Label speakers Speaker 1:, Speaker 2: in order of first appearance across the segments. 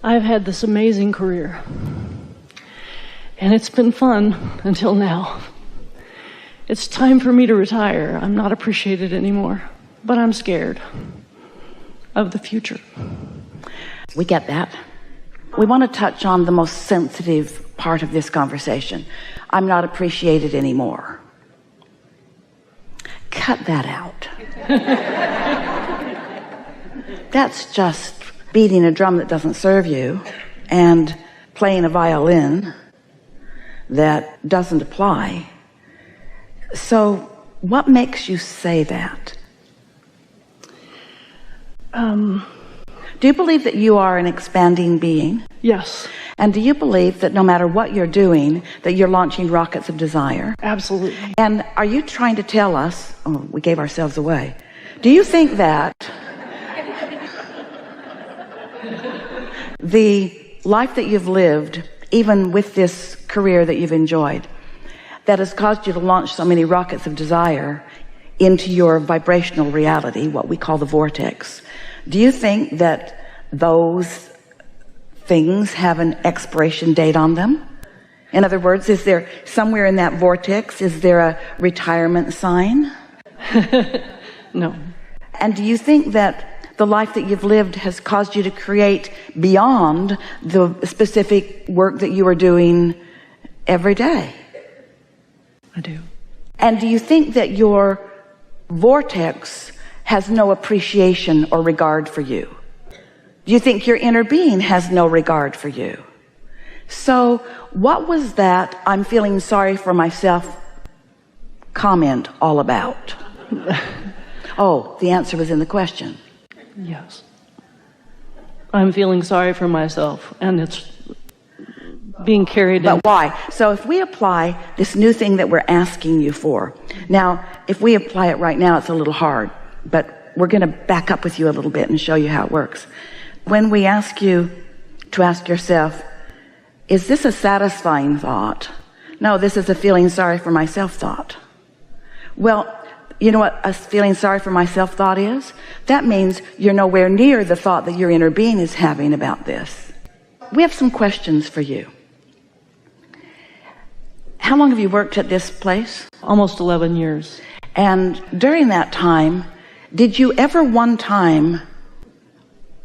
Speaker 1: I've had this amazing career, and it's been fun until now. It's time for me to retire. I'm not appreciated anymore, but I'm scared of the future.
Speaker 2: We get that. We want to touch on the most sensitive part of this conversation. I'm not appreciated anymore. Cut that out. That's just beating a drum that doesn't serve you and playing a violin that doesn't apply. So what makes you say that? Do you believe that you are an expanding being?
Speaker 1: Yes.
Speaker 2: And do you believe that no matter what you're doing, that you're launching rockets of desire?
Speaker 1: Absolutely.
Speaker 2: And are you trying to tell us, oh, we gave ourselves away. Do you think that the life that you've lived, even with this career that you've enjoyed, that has caused you to launch so many rockets of desire into your vibrational reality, what we call the vortex, do you think that those things have an expiration date on them? In other words, is there somewhere in that vortex, is there a retirement sign?
Speaker 1: No.
Speaker 2: And do you think that the life that you've lived has caused you to create beyond the specific work that you are doing every day?
Speaker 1: I do.
Speaker 2: And do you think that your vortex has no appreciation or regard for you? Do you think your inner being has no regard for you? So what was that "I'm feeling sorry for myself" comment all about? Oh, the answer was in the question.
Speaker 1: Yes. I'm feeling sorry for myself, and it's being carried in.
Speaker 2: But why? So if we apply this new thing that we're asking you for, now, if we apply it right now, it's a little hard, but we're going to back up with you a little bit and show you how it works. When we ask you to ask yourself, is this a satisfying thought? No, this is a feeling sorry for myself thought. Well, you know what a feeling sorry for myself thought is? That means you're nowhere near the thought that your inner being is having about this. We have some questions for you. How long have you worked at this place?
Speaker 1: Almost 11 years.
Speaker 2: And during that time, did you ever one time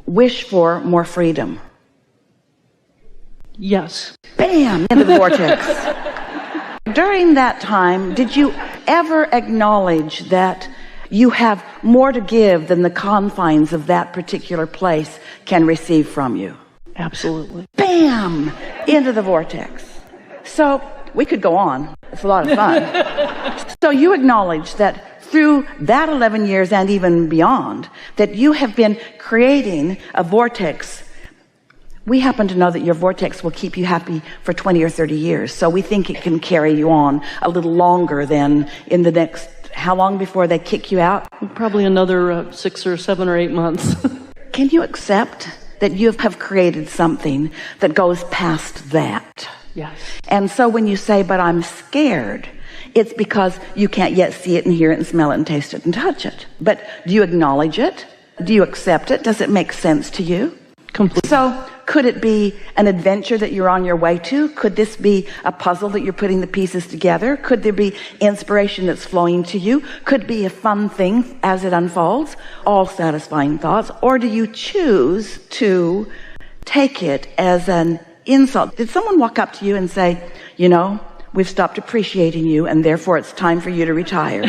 Speaker 2: wish for more freedom?
Speaker 1: Yes.
Speaker 2: Bam! Into the vortex. During that time, did you ever acknowledge that you have more to give than the confines of that particular place can receive from you?
Speaker 1: Absolutely.
Speaker 2: Bam! Into the vortex. So we could go on. It's a lot of fun. So you acknowledge that through that 11 years and even beyond, that you have been creating a vortex. We happen to know that your vortex will keep you happy for 20 or 30 years. So we think it can carry you on a little longer than in the next, how long before they kick you out?
Speaker 1: Probably another 6 or 7 or 8 months.
Speaker 2: Can you accept that you have created something that goes past that?
Speaker 1: Yes.
Speaker 2: And so when you say, but I'm scared, it's because you can't yet see it and hear it and smell it and taste it and touch it. But do you acknowledge it? Do you accept it? Does it make sense to you?
Speaker 1: Completely.
Speaker 2: So could it be an adventure that you're on your way to? Could this be a puzzle that you're putting the pieces together? Could there be inspiration that's flowing to you? Could be a fun thing as it unfolds? All satisfying thoughts. Or do you choose to take it as an insult? Did someone walk up to you and say, you know, we've stopped appreciating you and therefore it's time for you to retire?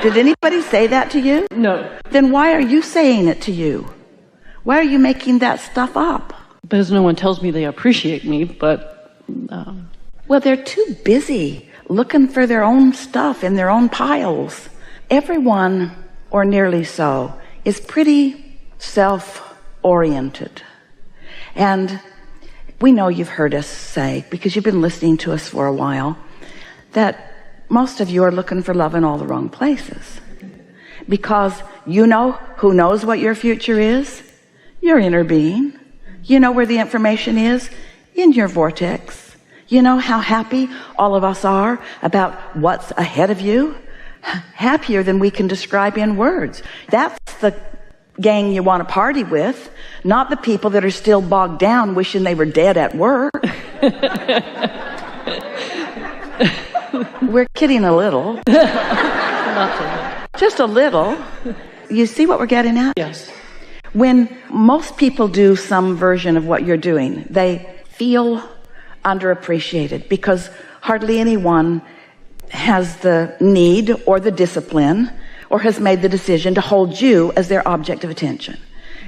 Speaker 2: Did anybody say that to you?
Speaker 1: No.
Speaker 2: Then why are you saying it to you? Why are you making that stuff up?
Speaker 1: Because no one tells me they appreciate me, but...
Speaker 2: Well, they're too busy looking for their own stuff in their own piles. Everyone, or nearly so, is pretty self-oriented. And we know you've heard us say, because you've been listening to us for a while, that most of you are looking for love in all the wrong places. Because you know who knows what your future is? Your inner being. You know where the information is? In your vortex. You know how happy all of us are about what's ahead of you? Happier than we can describe in words. That's the gang you want to party with, not the people that are still bogged down wishing they were dead at work. We're kidding a little.
Speaker 1: Not so much.
Speaker 2: Just a little. You see what we're getting at?
Speaker 1: Yes.
Speaker 2: When most people do some version of what you're doing, they feel underappreciated because hardly anyone has the need or the discipline or has made the decision to hold you as their object of attention.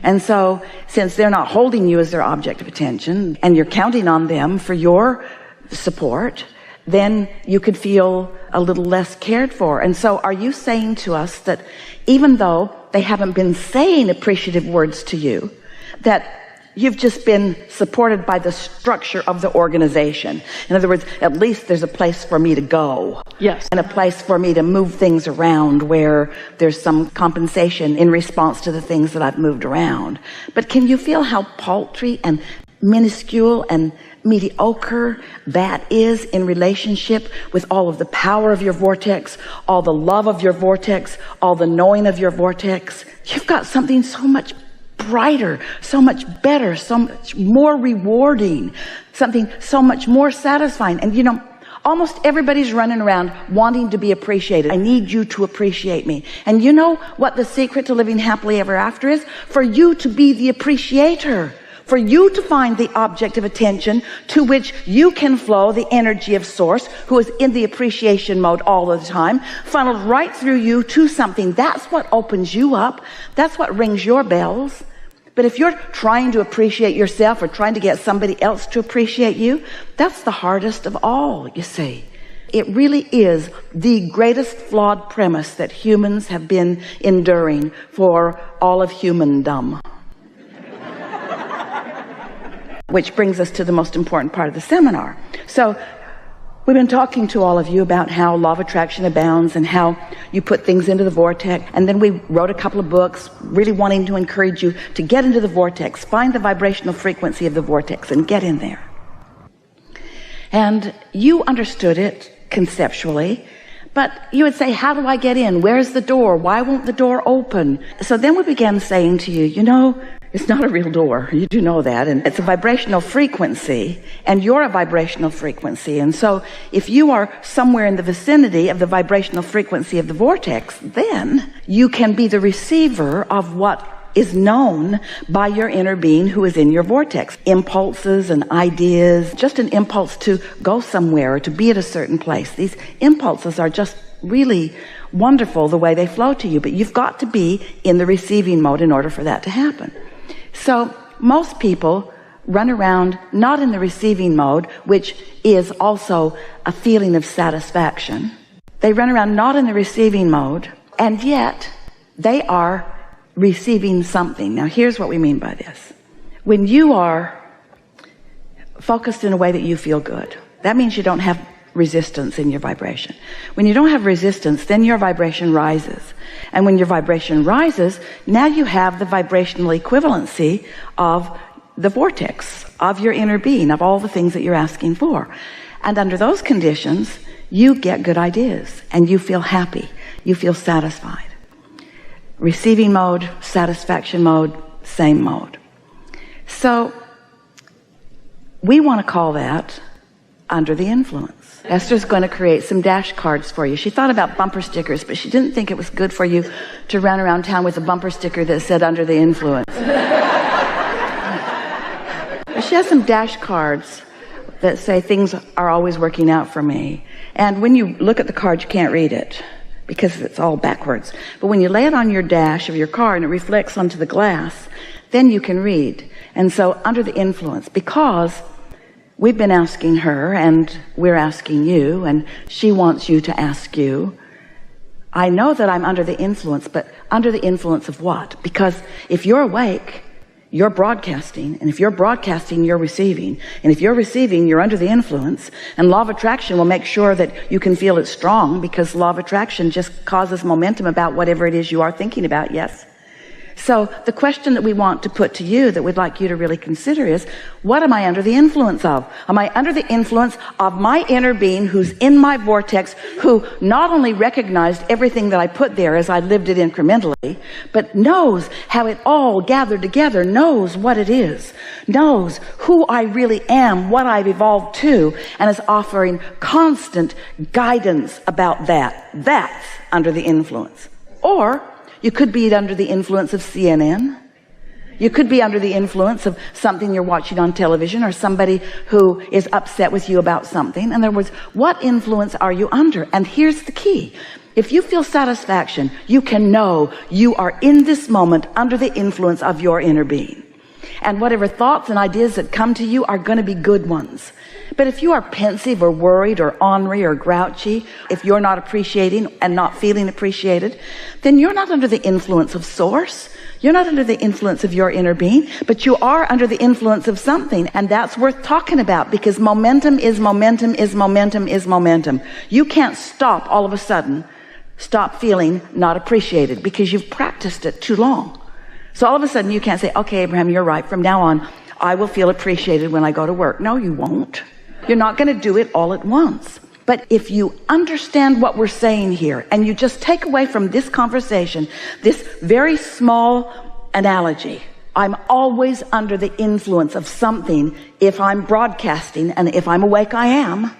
Speaker 2: And so, since they're not holding you as their object of attention and you're counting on them for your support, then you could feel a little less cared for. And so are you saying to us that even though they haven't been saying appreciative words to you, that you've just been supported by the structure of the organization? In other words, at least there's a place for me to go.
Speaker 1: Yes.
Speaker 2: And a place for me to move things around where there's some compensation in response to the things that I've moved around. But can you feel how paltry and minuscule and mediocre that is in relationship with all of the power of your vortex, all the love of your vortex, all the knowing of your vortex? You've got something so much brighter, so much better, so much more rewarding, something so much more satisfying. And you know, almost everybody's running around wanting to be appreciated. I need you to appreciate me. And you know what the secret to living happily ever after is? For you to be the appreciator. For you to find the object of attention to which you can flow the energy of source, who is in the appreciation mode all the time, funneled right through you to something. That's what opens you up. That's what rings your bells. But if you're trying to appreciate yourself or trying to get somebody else to appreciate you, that's the hardest of all, you see. It really is the greatest flawed premise that humans have been enduring for all of humandom. Which brings us to the most important part of the seminar. So we've been talking to all of you about how law of attraction abounds and how you put things into the vortex. And then we wrote a couple of books really wanting to encourage you to get into the vortex, find the vibrational frequency of the vortex and get in there. And you understood it conceptually, but you would say, how do I get in? Where's the door? Why won't the door open? So then we began saying to you, you know, it's not a real door. You do know that. And it's a vibrational frequency, and you're a vibrational frequency. And so if you are somewhere in the vicinity of the vibrational frequency of the vortex, then you can be the receiver of what is known by your inner being who is in your vortex. Impulses and ideas, just an impulse to go somewhere or to be at a certain place. These impulses are just really wonderful the way they flow to you, but you've got to be in the receiving mode in order for that to happen. So most people run around not in the receiving mode, which is also a feeling of satisfaction. They run around not in the receiving mode, and yet they are receiving something. Now here's what we mean by this. When you are focused in a way that you feel good, that means you don't have resistance in your vibration. When you don't have resistance, then your vibration rises. And when your vibration rises, now you have the vibrational equivalency of the vortex, of your inner being, of all the things that you're asking for. And under those conditions, you get good ideas and you feel happy. You feel satisfied. Receiving mode, satisfaction mode, same mode. So we want to call that under the influence. Esther's going to create some dash cards for you. She thought about bumper stickers, but she didn't think it was good for you to run around town with a bumper sticker that said under the influence. She has some dash cards that say things are always working out for me. And when you look at the card, you can't read it because it's all backwards. But when you lay it on your dash of your car and it reflects onto the glass, then you can read. And so under the influence, because we've been asking her, and we're asking you, and she wants you to ask you, I know that I'm under the influence, but under the influence of what? Because if you're awake, you're broadcasting, and if you're broadcasting, you're receiving, and if you're receiving, you're under the influence, and law of attraction will make sure that you can feel it strong, because law of attraction just causes momentum about whatever it is you are thinking about, yes? So the question that we want to put to you, that we'd like you to really consider, is, what am I under the influence of? Am I under the influence of my inner being who's in my vortex, who not only recognized everything that I put there as I lived it incrementally, but knows how it all gathered together, knows what it is, knows who I really am, what I've evolved to, and is offering constant guidance about that? That's under the influence. Or you could be under the influence of CNN. You could be under the influence of something you're watching on television, or somebody who is upset with you about something. In other words, what influence are you under? And here's the key. If you feel satisfaction, you can know you are in this moment under the influence of your inner being. And whatever thoughts and ideas that come to you are going to be good ones. But if you are pensive or worried or ornery or grouchy, if you're not appreciating and not feeling appreciated, then you're not under the influence of Source. You're not under the influence of your inner being, but you are under the influence of something. And that's worth talking about, because momentum is momentum is momentum is momentum. You can't stop all of a sudden, stop feeling not appreciated, because you've practiced it too long. So all of a sudden you can't say, okay, Abraham, you're right. From now on, I will feel appreciated when I go to work. No, you won't. You're not going to do it all at once. But if you understand what we're saying here, and you just take away from this conversation this very small analogy, I'm always under the influence of something. If I'm broadcasting, and if I'm awake, I am.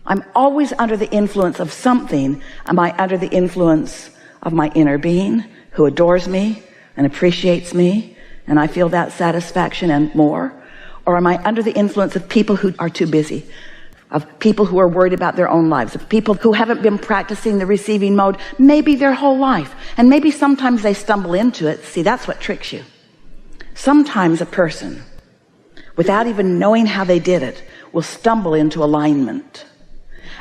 Speaker 2: I'm always under the influence of something. Am I under the influence of my inner being, who adores me and appreciates me, and I feel that satisfaction and more? Or am I under the influence of people who are too busy, of people who are worried about their own lives, of people who haven't been practicing the receiving mode maybe their whole life, and maybe sometimes they stumble into it? See, that's what tricks you. Sometimes a person, without even knowing how they did it, will stumble into alignment.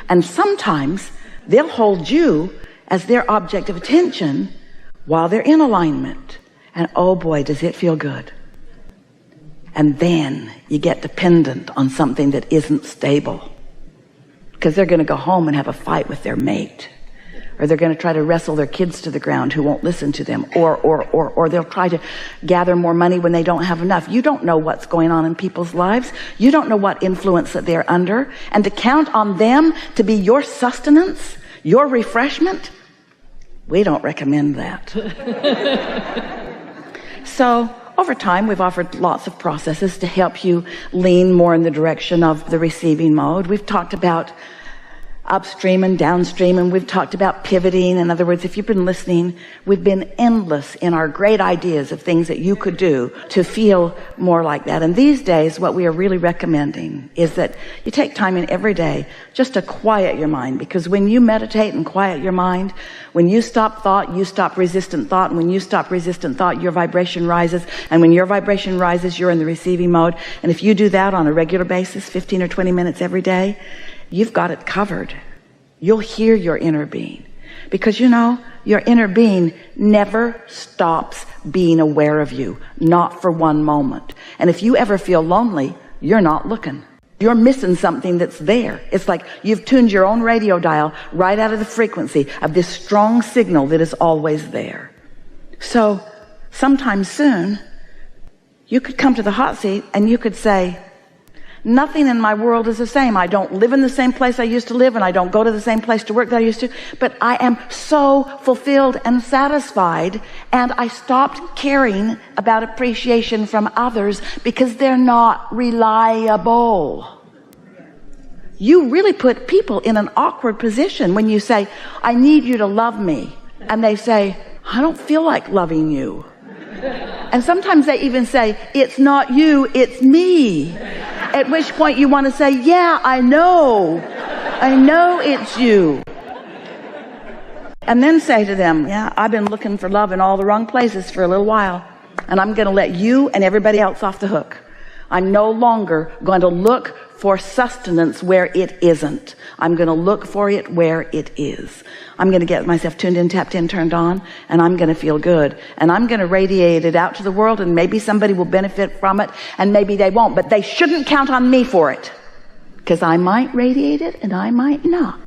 Speaker 2: And sometimes they'll hold you as their object of attention while they're in alignment. And oh boy, does it feel good. And then you get dependent on something that isn't stable, because they're going to go home and have a fight with their mate, or they're going to try to wrestle their kids to the ground who won't listen to them, or they'll try to gather more money when they don't have enough. You don't know what's going on in people's lives. You don't know what influence that they're under. And to count on them to be your sustenance, your refreshment, we don't recommend that. So over time, we've offered lots of processes to help you lean more in the direction of the receiving mode. We've talked about upstream and downstream, and we've talked about pivoting. In other words, if you've been listening, we've been endless in our great ideas of things that you could do to feel more like that. And these days, what we are really recommending is that you take time in every day just to quiet your mind, because when you meditate and quiet your mind, when you stop thought, you stop resistant thought, and when you stop resistant thought, your vibration rises, and when your vibration rises, you're in the receiving mode. And if you do that on a regular basis, 15 or 20 minutes every day, you've got it covered. You'll hear your inner being, because you know your inner being never stops being aware of you, not for one moment. And if you ever feel lonely, you're not looking. You're missing something that's there. It's like you've tuned your own radio dial right out of the frequency of this strong signal that is always there. So sometime soon, you could come to the hot seat and you could say, nothing in my world is the same. I don't live in the same place I used to live, and I don't go to the same place to work that I used to, but I am so fulfilled and satisfied, and I stopped caring about appreciation from others because they're not reliable. You really put people in an awkward position when you say, I need you to love me. And they say, I don't feel like loving you. And sometimes they even say, it's not you, it's me. At which point you want to say, yeah, I know it's you. And then say to them, yeah, I've been looking for love in all the wrong places for a little while, and I'm going to let you and everybody else off the hook. I'm no longer going to look for sustenance where it isn't. I'm going to look for it where it is. I'm going to get myself tuned in, tapped in, turned on, and I'm going to feel good. And I'm going to radiate it out to the world, and maybe somebody will benefit from it, and maybe they won't. But they shouldn't count on me for it, because I might radiate it and I might not.